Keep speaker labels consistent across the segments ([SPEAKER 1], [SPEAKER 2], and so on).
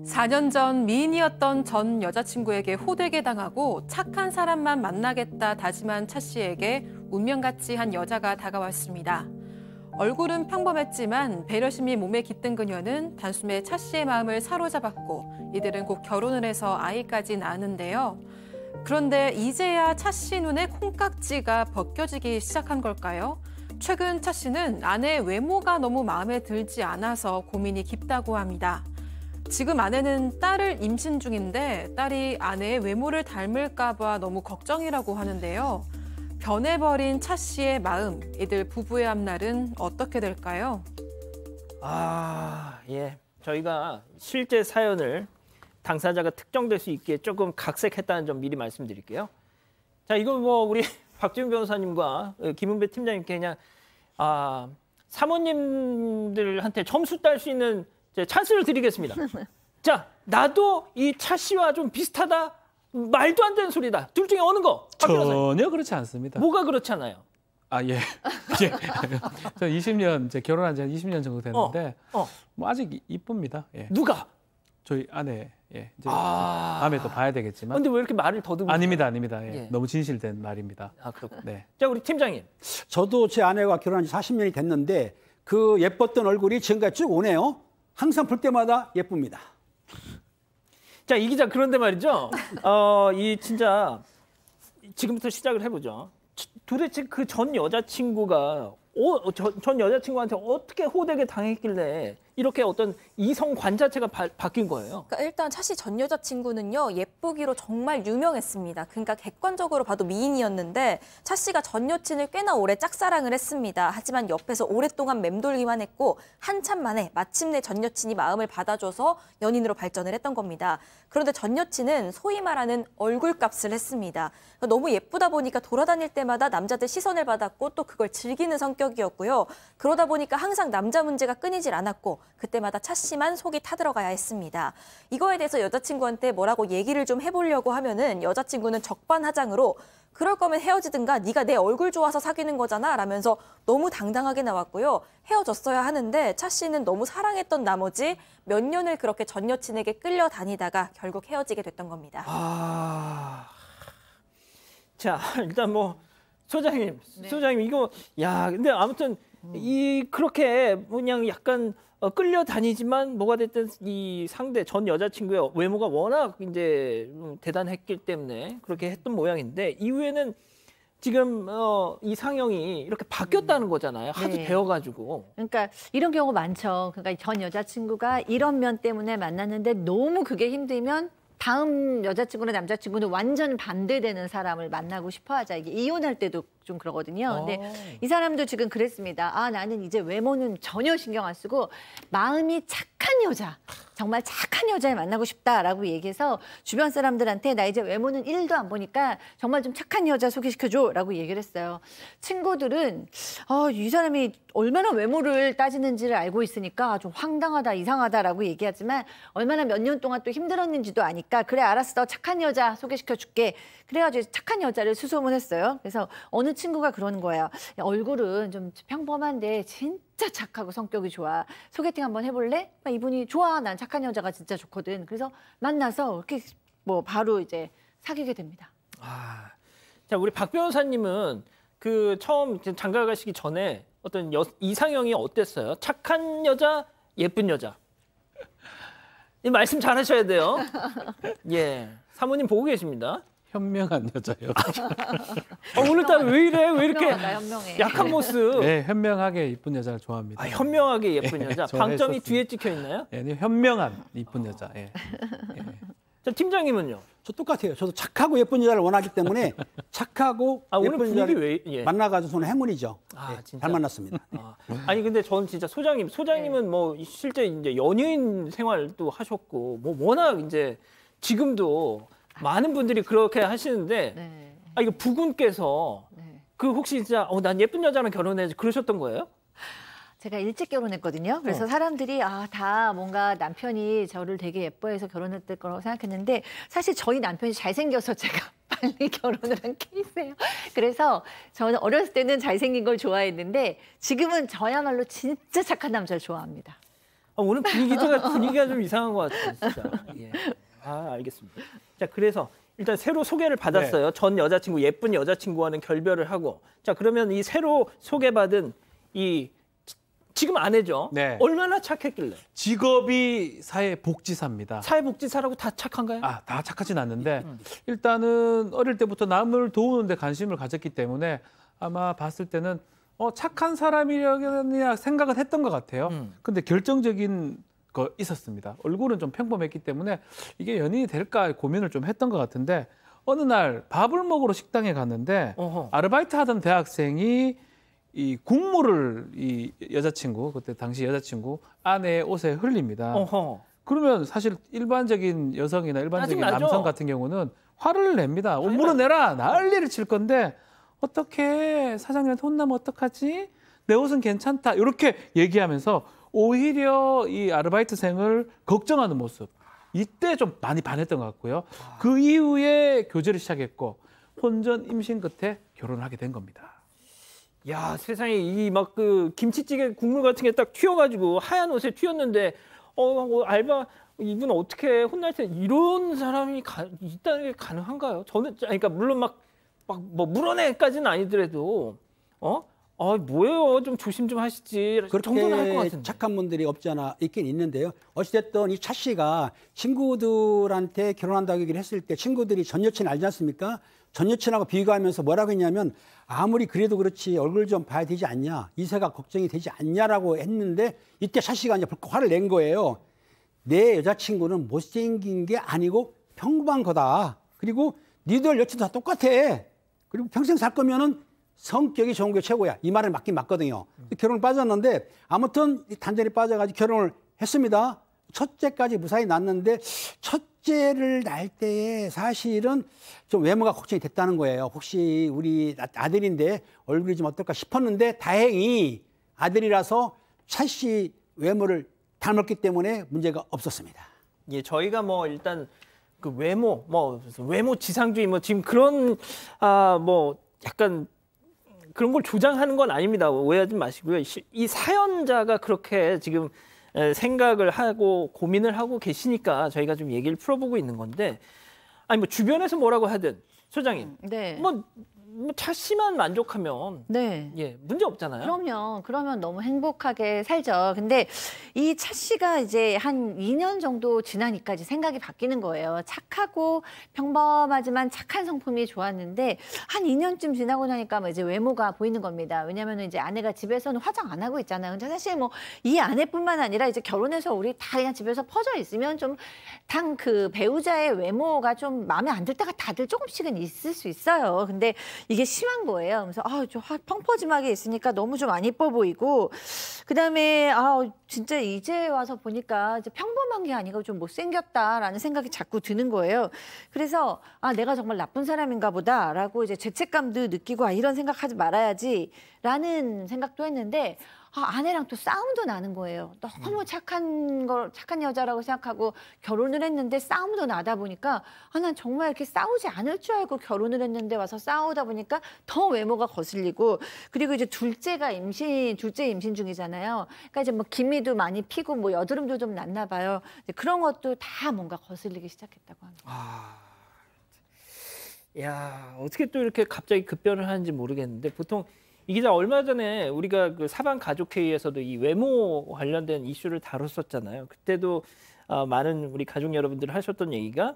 [SPEAKER 1] 4년 전 미인이었던 전 여자친구에게 호되게 당하고 착한 사람만 만나겠다 다짐한 차 씨에게 운명같이 한 여자가 다가왔습니다. 얼굴은 평범했지만 배려심이 몸에 깃든 그녀는 단숨에 차 씨의 마음을 사로잡았고 이들은 곧 결혼을 해서 아이까지 낳았는데요. 그런데 이제야 차 씨 눈에 콩깍지가 벗겨지기 시작한 걸까요? 최근 차 씨는 아내의 외모가 너무 마음에 들지 않아서 고민이 깊다고 합니다. 지금 아내는 딸을 임신 중인데 딸이 아내의 외모를 닮을까 봐 너무 걱정이라고 하는데요. 변해버린 차 씨의 마음, 이들 부부의 앞날은 어떻게 될까요?
[SPEAKER 2] 예. 저희가 실제 사연을 당사자가 특정될 수 있게 조금 각색했다는 점 미리 말씀드릴게요. 자, 이거 뭐 우리 박지훈 변호사님과 김은배 팀장님께 그냥 사모님들한테 점수 딸 수 있는 찬스를 드리겠습니다. 자, 나도 이 차 씨와 좀 비슷하다. 말도 안 되는 소리다. 둘 중에 어느 거?
[SPEAKER 3] 전혀 그렇지 않습니다.
[SPEAKER 2] 뭐가 그렇잖아요.
[SPEAKER 3] 예. 예. 저 20년 이제 결혼한 지 한 20년 정도 됐는데 뭐 아직 이쁩니다. 예.
[SPEAKER 2] 누가?
[SPEAKER 3] 저희 아내. 예. 이제 다음에 또 봐야 되겠지만.
[SPEAKER 2] 근데 왜 이렇게 말을 더듬으세요?
[SPEAKER 3] 아닙니다. 예.
[SPEAKER 2] 예.
[SPEAKER 3] 너무 진실된 말입니다.
[SPEAKER 2] 그렇군요.
[SPEAKER 3] 네.
[SPEAKER 2] 자, 우리 팀장님.
[SPEAKER 4] 저도 제 아내와 결혼한 지 40년이 됐는데 그 예뻤던 얼굴이 지금까지 쭉 오네요. 항상 볼 때마다 예쁩니다.
[SPEAKER 2] 자, 이 기자, 그런데 말이죠. 이 진짜 지금부터 시작을 해보죠. 도대체 그 전 여자친구가 전 여자친구한테 어떻게 호되게 당했길래 이렇게 어떤 이성 관 자체가 바뀐 거예요?
[SPEAKER 5] 그러니까 일단 차 씨 전 여자친구는요, 예쁘기로 정말 유명했습니다. 그러니까 객관적으로 봐도 미인이었는데 차 씨가 전 여친을 꽤나 오래 짝사랑을 했습니다. 하지만 옆에서 오랫동안 맴돌기만 했고 한참 만에 마침내 전 여친이 마음을 받아줘서 연인으로 발전을 했던 겁니다. 그런데 전 여친은 소위 말하는 얼굴값을 했습니다. 그러니까 너무 예쁘다 보니까 돌아다닐 때마다 남자들 시선을 받았고 또 그걸 즐기는 성격이었고요. 그러다 보니까 항상 남자 문제가 끊이질 않았고 그때마다 차 씨만 속이 타들어가야 했습니다. 이거에 대해서 여자친구한테 뭐라고 얘기를 좀 해보려고 하면은 여자친구는 적반하장으로 그럴 거면 헤어지든가 네가 내 얼굴 좋아서 사귀는 거잖아 라면서 너무 당당하게 나왔고요. 헤어졌어야 하는데 차 씨는 너무 사랑했던 나머지 몇 년을 그렇게 전 여친에게 끌려다니다가 결국 헤어지게 됐던 겁니다.
[SPEAKER 2] 자, 일단 뭐 소장님 이거 근데 아무튼 그렇게 그냥 약간 끌려다니지만 뭐가 됐든 이 상대 전 여자친구의 외모가 워낙 이제 대단했기 때문에 그렇게 했던 모양인데 이후에는 지금 이상형이 이렇게 바뀌었다는 거잖아요. 하도
[SPEAKER 6] 네.
[SPEAKER 2] 배워가지고.
[SPEAKER 6] 그러니까 이런 경우 많죠. 그러니까 전 여자친구가 이런 면 때문에 만났는데 너무 그게 힘들면 다음 여자친구나 남자친구는 완전 반대되는 사람을 만나고 싶어 하자. 이게 이혼할 때도 좀 그러거든요. 근데 이 사람도 지금 그랬습니다. 나는 이제 외모는 전혀 신경 안 쓰고 마음이 착한 여자, 정말 착한 여자를 만나고 싶다라고 얘기해서 주변 사람들한테 나 이제 외모는 1도 안 보니까 정말 좀 착한 여자 소개시켜줘라고 얘기를 했어요. 친구들은 이 사람이 얼마나 외모를 따지는지를 알고 있으니까 좀 황당하다, 이상하다라고 얘기하지만 얼마나 몇 년 동안 또 힘들었는지도 아니까 그래 알았어, 착한 여자 소개시켜줄게. 그래가지고 착한 여자를 수소문했어요. 그래서 어느 친구가 그러는 거예요. 야, 얼굴은 좀 평범한데 진짜 착하고 성격이 좋아. 소개팅 한번 해볼래? 이분이 좋아. 난 착한 여자가 진짜 좋거든. 그래서 만나서 이렇게 뭐 바로 이제 사귀게 됩니다.
[SPEAKER 2] 자, 우리 박 변호사님은 그 처음 장가 가시기 전에 어떤 이상형이 어땠어요? 착한 여자, 예쁜 여자. 이 말씀 잘하셔야 돼요. 예, 사모님 보고 계십니다.
[SPEAKER 3] 현명한 여자요.
[SPEAKER 2] 오늘따라 왜 이래? 왜 이렇게
[SPEAKER 6] 현명해.
[SPEAKER 2] 약한 모습?
[SPEAKER 3] 네, 현명하게 이쁜 여자를 좋아합니다.
[SPEAKER 2] 현명하게 예쁜 여자. 방점이
[SPEAKER 3] 좋아했었습니다.
[SPEAKER 2] 뒤에 찍혀 있나요?
[SPEAKER 3] 네, 현명한 이쁜 여자. 예.
[SPEAKER 2] 자, 팀장님은요?
[SPEAKER 4] 저 똑같아요. 저도 착하고 예쁜 여자를 원하기 때문에 착하고
[SPEAKER 2] 오늘
[SPEAKER 4] 예쁜 여자를
[SPEAKER 2] 예.
[SPEAKER 4] 만나가지고 저는 행운이죠.
[SPEAKER 2] 진짜?
[SPEAKER 4] 잘 만났습니다.
[SPEAKER 2] 아니 근데 저는 진짜 소장님은 뭐 실제 이제 연예인 생활도 하셨고 뭐 워낙 이제 지금도 많은 분들이 그렇게 하시는데 이거 부군께서 그 혹시 진짜 난 예쁜 여자랑 결혼해야지 그러셨던 거예요?
[SPEAKER 6] 제가 일찍 결혼했거든요. 그래서 사람들이 다 뭔가 남편이 저를 되게 예뻐해서 결혼했을 거라고 생각했는데 사실 저희 남편이 잘생겨서 제가 빨리 결혼을 한 케이스예요. 그래서 저는 어렸을 때는 잘생긴 걸 좋아했는데 지금은 저야말로 진짜 착한 남자를 좋아합니다.
[SPEAKER 2] 오늘 분위기가 좀 이상한 것 같아요, 진짜. 예. 알겠습니다. 자, 그래서 일단 새로 소개를 받았어요. 네. 전 여자친구, 예쁜 여자친구와는 결별을 하고. 자, 그러면 이 새로 소개받은 이 지금 아내죠.
[SPEAKER 3] 네.
[SPEAKER 2] 얼마나 착했길래?
[SPEAKER 3] 직업이 사회복지사입니다.
[SPEAKER 2] 사회복지사라고 다 착한가요?
[SPEAKER 3] 다 착하진 않는데 일단은 어릴 때부터 남을 도우는 데 관심을 가졌기 때문에 아마 봤을 때는 착한 사람이라고 생각은 했던 것 같아요. 근데 결정적인 거 있었습니다. 얼굴은 좀 평범했기 때문에 이게 연인이 될까 고민을 좀 했던 것 같은데 어느 날 밥을 먹으러 식당에 갔는데 아르바이트 하던 대학생이 이 국물을 이 여자친구, 그때 당시 여자친구 아내의 옷에 흘립니다. 그러면 사실 일반적인 여성이나 일반적인 남성 같은 경우는 화를 냅니다. 옷 물어내라, 난리를 칠 건데 어떻게 사장님한테 혼나면 어떡하지? 내 옷은 괜찮다. 이렇게 얘기하면서 오히려 이 아르바이트생을 걱정하는 모습. 이때 좀 많이 반했던 것 같고요. 그 이후에 교제를 시작했고 혼전 임신 끝에 결혼을 하게 된 겁니다.
[SPEAKER 2] 야, 세상에 이 막 그 김치찌개 국물 같은 게 딱 튀어가지고 하얀 옷에 튀었는데 알바 이분 어떻게 혼날 때 이런 사람이 있다는 게 가능한가요? 저는 그러니까 물론 막 뭐 물어내까지는 아니더라도 뭐예요? 좀 조심 좀 하시지. 그 정도는 할 것 같은데.
[SPEAKER 4] 착한 분들이 없지 않아 있긴 있는데요. 어찌됐든 이 차 씨가 친구들한테 결혼한다고 얘기를 했을 때 친구들이 전 여친 알지 않습니까? 전 여친하고 비교하면서 뭐라고 했냐면 아무리 그래도 그렇지 얼굴 좀 봐야 되지 않냐. 이세가 걱정이 되지 않냐라고 했는데 이때 차 씨가 이제 불끈 화를 낸 거예요. 내 여자친구는 못생긴 게 아니고 평범한 거다. 그리고 니들 여친도 다 똑같아. 그리고 평생 살 거면은 성격이 좋은 게 최고야. 이 말을 맞긴 맞거든요. 결혼을 빠졌는데 아무튼 단절이 빠져가지고 결혼을 했습니다. 첫째까지 무사히 낳았는데 첫째를 낳을 때에 사실은 좀 외모가 걱정이 됐다는 거예요. 혹시 우리 아들인데 얼굴이 좀 어떨까 싶었는데 다행히 아들이라서 차 씨 외모를 닮았기 때문에 문제가 없었습니다.
[SPEAKER 2] 예, 저희가 뭐 일단 그 외모, 외모 지상주의 지금 그런 약간 그런 걸 조장하는 건 아닙니다. 오해하지 마시고요. 이 사연자가 그렇게 지금 생각을 하고 고민을 하고 계시니까 저희가 좀 얘기를 풀어보고 있는 건데, 아니 주변에서 뭐라고 하든 소장님,
[SPEAKER 6] 네.
[SPEAKER 2] 차 씨만 만족하면
[SPEAKER 6] 네.
[SPEAKER 2] 예, 문제 없잖아요.
[SPEAKER 6] 그럼요. 그러면 너무 행복하게 살죠. 근데 이 차 씨가 이제 한 2년 정도 지나니까 이제 생각이 바뀌는 거예요. 착하고 평범하지만 착한 성품이 좋았는데 한 2년쯤 지나고 나니까 이제 외모가 보이는 겁니다. 왜냐하면 이제 아내가 집에서는 화장 안 하고 있잖아요. 근데 사실 이 아내뿐만 아니라 이제 결혼해서 우리 다 그냥 집에서 퍼져 있으면 좀 당 그 배우자의 외모가 좀 마음에 안 들 때가 다들 조금씩은 있을 수 있어요. 근데 이게 심한 거예요. 그래서 좀 펑퍼짐하게 있으니까 너무 좀 안 이뻐 보이고, 그다음에 진짜 이제 와서 보니까 이제 평범한 게 아니고 좀 못생겼다라는 생각이 자꾸 드는 거예요. 그래서 내가 정말 나쁜 사람인가 보다라고 이제 죄책감도 느끼고 이런 생각하지 말아야지라는 생각도 했는데 아내랑 또 싸움도 나는 거예요. 너무 착한 여자라고 생각하고 결혼을 했는데 싸움도 나다 보니까 난 정말 이렇게 싸우지 않을 줄 알고 결혼을 했는데 와서 싸우다 보니까 더 외모가 거슬리고, 그리고 이제 둘째 임신 중이잖아요. 그러니까 이제 기미도 많이 피고 여드름도 좀 났나 봐요. 그런 것도 다 뭔가 거슬리기 시작했다고 합니다.
[SPEAKER 2] 야, 어떻게 또 이렇게 갑자기 급변을 하는지 모르겠는데, 보통 이 기자 얼마 전에 우리가 그 사방 가족회의에서도 이 외모 관련된 이슈를 다뤘었잖아요. 그때도 많은 우리 가족 여러분들 하셨던 얘기가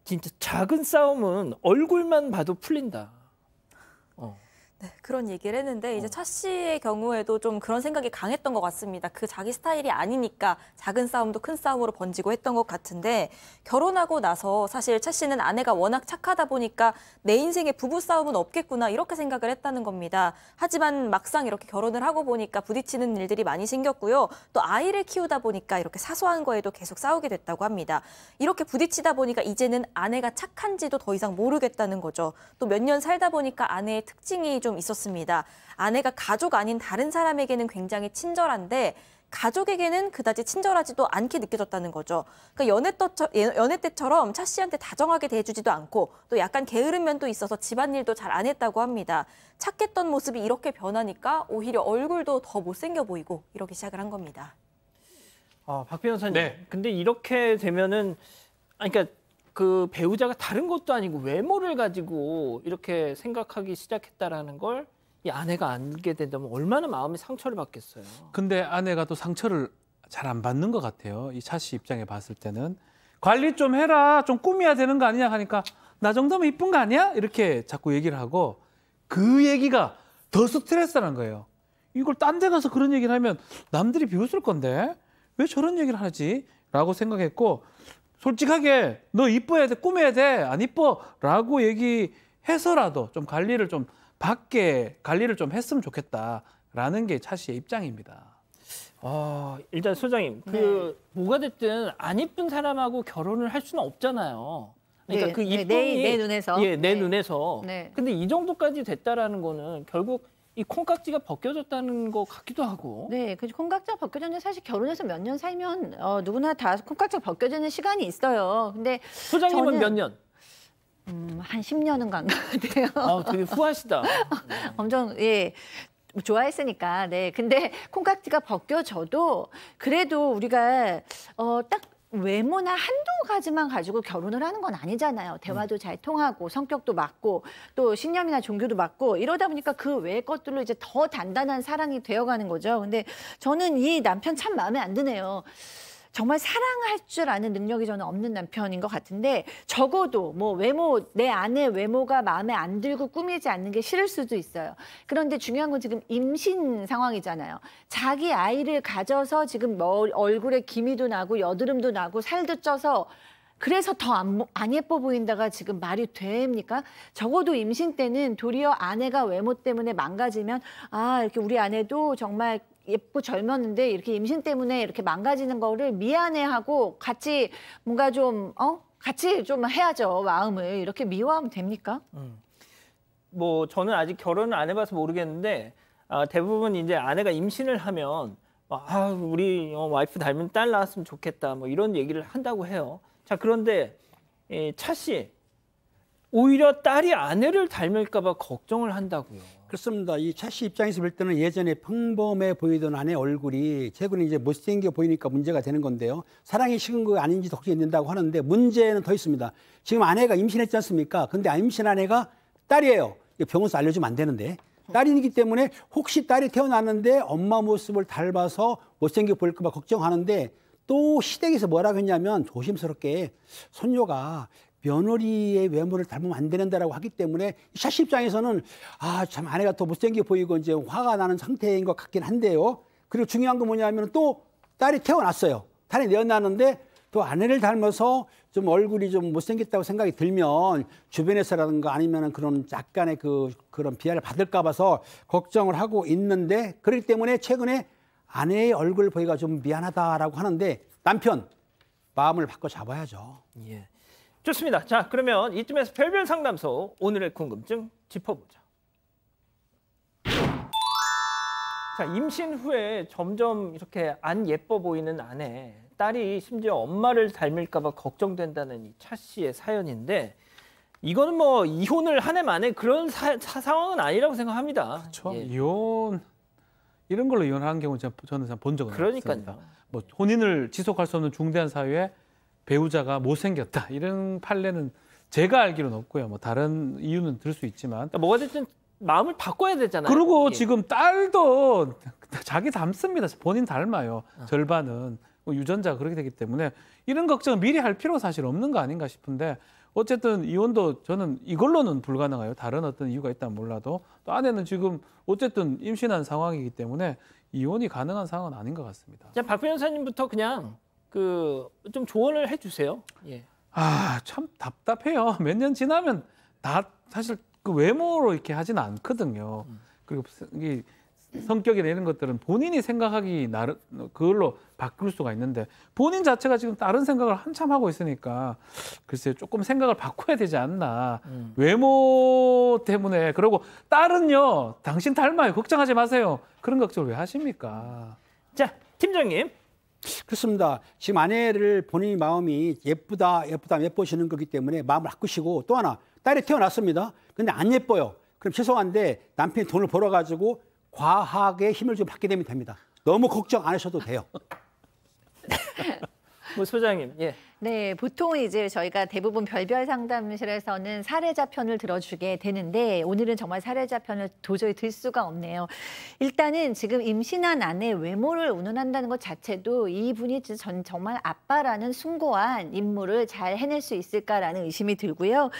[SPEAKER 2] 진짜 작은 싸움은 얼굴만 봐도 풀린다.
[SPEAKER 5] 네, 그런 얘기를 했는데 이제 차 씨의 경우에도 좀 그런 생각이 강했던 것 같습니다. 그 자기 스타일이 아니니까 작은 싸움도 큰 싸움으로 번지고 했던 것 같은데, 결혼하고 나서 사실 차 씨는 아내가 워낙 착하다 보니까 내 인생에 부부싸움은 없겠구나 이렇게 생각을 했다는 겁니다. 하지만 막상 이렇게 결혼을 하고 보니까 부딪히는 일들이 많이 생겼고요. 또 아이를 키우다 보니까 이렇게 사소한 거에도 계속 싸우게 됐다고 합니다. 이렇게 부딪히다 보니까 이제는 아내가 착한지도 더 이상 모르겠다는 거죠. 또 몇 년 살다 보니까 아내의 특징이 좀 있었습니다. 아내가 가족 아닌 다른 사람에게는 굉장히 친절한데 가족에게는 그다지 친절하지도 않게 느껴졌다는 거죠. 그러니까 연애 때처럼 차 씨한테 다정하게 대해주지도 않고 또 약간 게으른 면도 있어서 집안일도 잘 안 했다고 합니다. 착했던 모습이 이렇게 변하니까 오히려 얼굴도 더 못생겨 보이고 이러기 시작을 한 겁니다.
[SPEAKER 2] 박 변호사님.
[SPEAKER 3] 네.
[SPEAKER 2] 근데 이렇게 되면은 그러니까 그 배우자가 다른 것도 아니고 외모를 가지고 이렇게 생각하기 시작했다라는 걸 이 아내가 알게 된다면 얼마나 마음이 상처를 받겠어요.
[SPEAKER 3] 근데 아내가 또 상처를 잘 안 받는 것 같아요. 이 차 씨 입장에 봤을 때는 관리 좀 해라, 좀 꾸며야 되는 거 아니냐 하니까 나 정도면 이쁜 거 아니야? 이렇게 자꾸 얘기를 하고 그 얘기가 더 스트레스라는 거예요. 이걸 딴 데 가서 그런 얘기를 하면 남들이 비웃을 건데 왜 저런 얘기를 하지? 라고 생각했고 솔직하게 너 이뻐야 돼, 꾸며야 돼, 안 이뻐? 라고 얘기해서라도 좀 관리를 좀 받게 관리를 좀 했으면 좋겠다라는 게 차 씨의 입장입니다.
[SPEAKER 2] 일단 소장님, 그 뭐가 됐든 안 이쁜 사람하고 결혼을 할 수는 없잖아요. 그러니까
[SPEAKER 6] 네,
[SPEAKER 2] 그
[SPEAKER 6] 네,
[SPEAKER 2] 이쁨이
[SPEAKER 6] 내 눈에서.
[SPEAKER 2] 예, 내
[SPEAKER 6] 네.
[SPEAKER 2] 눈에서.
[SPEAKER 6] 네.
[SPEAKER 2] 근데 이 정도까지 됐다라는 거는 결국 이 콩깍지가 벗겨졌다는 것 같기도 하고.
[SPEAKER 6] 네, 그 콩깍지가 벗겨졌는데 사실 결혼해서 몇 년 살면 누구나 다 콩깍지가 벗겨지는 시간이 있어요. 근데
[SPEAKER 2] 소장님은
[SPEAKER 6] 저는-
[SPEAKER 2] 몇 년?
[SPEAKER 6] 한 10년은 간 것 같아요.
[SPEAKER 2] 되게 후하시다.
[SPEAKER 6] 엄청 좋아했으니까. 네. 근데 콩깍지가 벗겨져도 그래도 우리가 딱 외모나 한두 가지만 가지고 결혼을 하는 건 아니잖아요. 대화도 잘 통하고 성격도 맞고 또 신념이나 종교도 맞고 이러다 보니까 그 외의 것들로 이제 더 단단한 사랑이 되어가는 거죠. 근데 저는 이 남편 참 마음에 안 드네요. 정말 사랑할 줄 아는 능력이 저는 없는 남편인 것 같은데 적어도 뭐 외모, 내 아내 외모가 마음에 안 들고 꾸미지 않는 게 싫을 수도 있어요. 그런데 중요한 건 지금 임신 상황이잖아요. 자기 아이를 가져서 지금 얼굴에 기미도 나고 여드름도 나고 살도 쪄서 그래서 더 안 예뻐 보인다가 지금 말이 됩니까? 적어도 임신 때는 도리어 아내가 외모 때문에 망가지면 이렇게 우리 아내도 정말 예쁘고 젊었는데 이렇게 임신 때문에 이렇게 망가지는 거를 미안해하고 같이 뭔가 좀 같이 좀 해야죠. 마음을 이렇게 미워하면 됩니까?
[SPEAKER 2] 뭐 저는 아직 결혼을 안 해봐서 모르겠는데 대부분 이제 아내가 임신을 하면 우리 와이프 닮은 딸 낳았으면 좋겠다 뭐 이런 얘기를 한다고 해요. 자, 그런데 차 씨 오히려 딸이 아내를 닮을까 봐 걱정을 한다고요.
[SPEAKER 4] 그렇습니다. 이 차 씨 입장에서 볼 때는 예전에 평범해 보이던 아내 얼굴이 최근에 이제 못생겨 보이니까 문제가 되는 건데요. 사랑이 식은 거 아닌지도 걱정된다고 하는데 문제는 더 있습니다. 지금 아내가 임신했지 않습니까? 근데 임신 아내가 딸이에요. 병원에서 알려주면 안 되는데. 딸이기 때문에 혹시 딸이 태어났는데 엄마 모습을 닮아서 못생겨 보일까 봐 걱정하는데 또 시댁에서 뭐라고 했냐면 조심스럽게 손녀가 며느리의 외모를 닮으면 안 되는다라고 하기 때문에 차 씨 입장에서는 참 아내가 더 못생겨 보이고 이제 화가 나는 상태인 것 같긴 한데요. 그리고 중요한 건 뭐냐면 또 딸이 태어났어요. 딸이 내어났는데 또 아내를 닮아서 좀 얼굴이 좀 못생겼다고 생각이 들면 주변에서라든가 아니면 그런 약간의 그런 비하를 받을까 봐서 걱정을 하고 있는데 그렇기 때문에 최근에 아내의 얼굴 보기가 좀 미안하다라고 하는데 남편 마음을 바꿔 잡아야죠.
[SPEAKER 2] 예. 좋습니다. 자, 그러면 이쯤에서 별별 상담소 오늘의 궁금증 짚어보죠. 자, 임신 후에 점점 이렇게 안 예뻐 보이는 아내, 딸이 심지어 엄마를 닮을까 봐 걱정된다는 이 차 씨의 사연인데 이거는 뭐 이혼을 한 해 만에 그런 상황은 아니라고 생각합니다.
[SPEAKER 3] 그렇죠.
[SPEAKER 2] 예.
[SPEAKER 3] 이혼 이런 걸로 이혼한 경우 저는 본 적은
[SPEAKER 2] 그러니까요.
[SPEAKER 3] 없습니다. 뭐 혼인을 지속할 수 없는 중대한 사유에 배우자가 못생겼다 이런 판례는 제가 알기로는 없고요. 뭐 다른 이유는 들 수 있지만
[SPEAKER 2] 그러니까 뭐가 됐든 마음을 바꿔야 되잖아요.
[SPEAKER 3] 그리고
[SPEAKER 2] 예.
[SPEAKER 3] 지금 딸도 자기 닮습니다. 본인 닮아요. 절반은 유전자가 그렇게 되기 때문에 이런 걱정은 미리 할 필요가 사실 없는 거 아닌가 싶은데 어쨌든 이혼도 저는 이걸로는 불가능해요. 다른 어떤 이유가 있다면 몰라도 또 아내는 지금 어쨌든 임신한 상황이기 때문에 이혼이 가능한 상황은 아닌 것 같습니다.
[SPEAKER 2] 자, 박 변호사님부터 그냥 좀 조언을 해주세요. 예.
[SPEAKER 3] 참 답답해요. 몇 년 지나면 다 사실 그 외모로 이렇게 하지는 않거든요. 그리고 이 성격이나 이런 것들은 본인이 생각하기 나름 그걸로 바꿀 수가 있는데 본인 자체가 지금 다른 생각을 한참 하고 있으니까 글쎄요 조금 생각을 바꿔야 되지 않나. 외모 때문에 그리고 딸은요 당신 닮아요 걱정하지 마세요. 그런 걱정을 왜 하십니까?
[SPEAKER 2] 자, 팀장님.
[SPEAKER 4] 그렇습니다. 지금 아내를 본인이 마음이 예뻐지는 거기 때문에 마음을 바꾸시고 또 하나 딸이 태어났습니다. 근데 안 예뻐요. 그럼 죄송한데 남편이 돈을 벌어가지고 과하게 힘을 좀 받게 되면 됩니다. 너무 걱정 안 하셔도 돼요.
[SPEAKER 2] 뭐 소장님, 예.
[SPEAKER 6] 네, 보통 이제 저희가 대부분 별별 상담실에서는 사례자 편을 들어주게 되는데 오늘은 정말 사례자 편을 도저히 들 수가 없네요. 일단은 지금 임신한 아내 외모를 운운한다는 것 자체도 이분이 정말 아빠라는 숭고한 임무를 잘 해낼 수 있을까라는 의심이 들고요.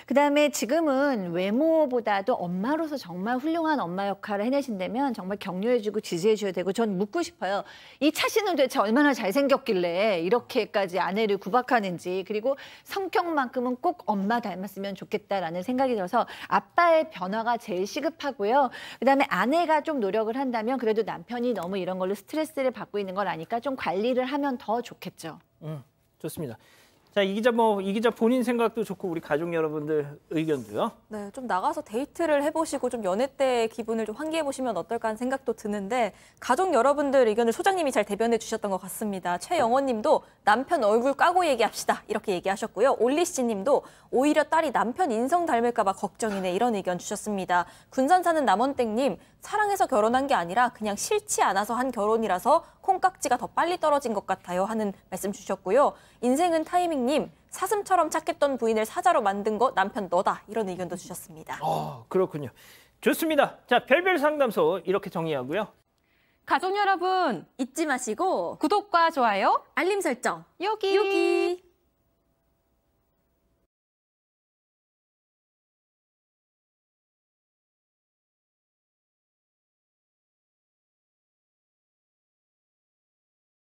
[SPEAKER 6] 그다음에 지금은 외모보다도 엄마로서 정말 훌륭한 엄마 역할을 해내신다면 정말 격려해주고 지지해줘야 되고 전 묻고 싶어요. 이 차 씨는 도대체 얼마나 잘생겼길래 이렇게까지 아내를 구박하는지 그리고 성격만큼은 꼭 엄마 닮았으면 좋겠다라는 생각이 들어서 아빠의 변화가 제일 시급하고요. 그다음에 아내가 좀 노력을 한다면 그래도 남편이 너무 이런 걸로 스트레스를 받고 있는 걸 아니까 좀 관리를 하면 더 좋겠죠.
[SPEAKER 2] 좋습니다. 자, 이 기자 본인 생각도 좋고 우리 가족 여러분들 의견도요.
[SPEAKER 5] 네, 좀 나가서 데이트를 해보시고 좀 연애 때 기분을 좀 환기해보시면 어떨까 하는 생각도 드는데 가족 여러분들 의견을 소장님이 잘 대변해 주셨던 것 같습니다. 최영원 님도 남편 얼굴 까고 얘기합시다 이렇게 얘기하셨고요. 올리씨 님도 오히려 딸이 남편 인성 닮을까 봐 걱정이네 이런 의견 주셨습니다. 군산 사는 남원땡 님 사랑해서 결혼한 게 아니라 그냥 싫지 않아서 한 결혼이라서 콩깍지가 더 빨리 떨어진 것 같아요 하는 말씀 주셨고요. 인생은 타이밍님 사슴처럼 착했던 부인을 사자로 만든 거 남편 너다 이런 의견도 주셨습니다.
[SPEAKER 2] 그렇군요. 좋습니다. 자, 별별 상담소 이렇게 정리하고요.
[SPEAKER 1] 가족 여러분
[SPEAKER 5] 잊지 마시고
[SPEAKER 1] 구독과 좋아요
[SPEAKER 5] 알림 설정
[SPEAKER 1] 여기.